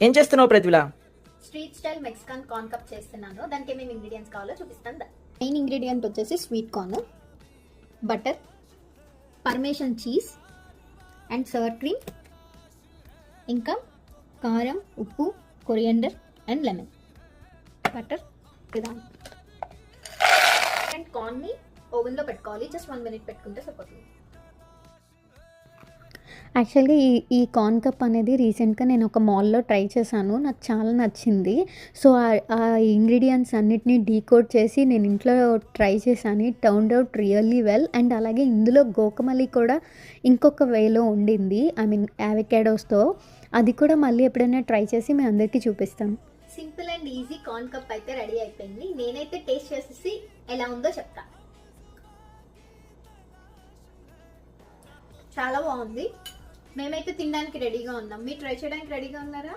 ఏం చేస్తున్నావు ప్రతిభల? Street style Mexican corn cup చేస్తున్నాను. దానికి ఏమేమి ఇంగ్రీడియంట్స్ కావాలో చూపిస్తాను. మెయిన్ ఇంగ్రీడియంట్ వచ్చేసి sweet corn, butter, parmesan cheese and sour cream, ఇంకా కారం, ఉప్పు, కొరియండర్ అండ్ లెమన్. బటర్ విధానం. అండ్ కార్న్ని ఓవెన్లో పెట్టుకోవాలి. జస్ట్ 1 minute పెట్టుకుంటే సరిపోతుంది. యాక్చువల్గా ఈ కార్న్ కప్ అనేది రీసెంట్గా నేను ఒక మాల్లో ట్రై చేశాను. నాకు చాలా నచ్చింది. సో ఆ ఇంగ్రీడియంట్స్ అన్నిటినీ డీకోడ్ చేసి నేను ఇంట్లో ట్రై చేశాను. It turned out really well. And అలాగే ఇందులో గోకమలి కూడా ఇంకొక వేలో ఉండింది, ఐ మీన్ యావకాడోస్తో. అది కూడా మళ్ళీ ఎప్పుడైనా ట్రై చేసి మీ అందరికీ చూపిస్తాను. Simple and easy corn cup అయితే రెడీ అయిపోయింది. నేనైతే టేస్ట్ చేసేసి ఎలా ఉందో చెప్తా. చాలా బాగుంది. మేమైతే తినడానికి రెడీగా ఉన్నాం. మీరు ట్రై చేయడానికి రెడీగా ఉన్నారా?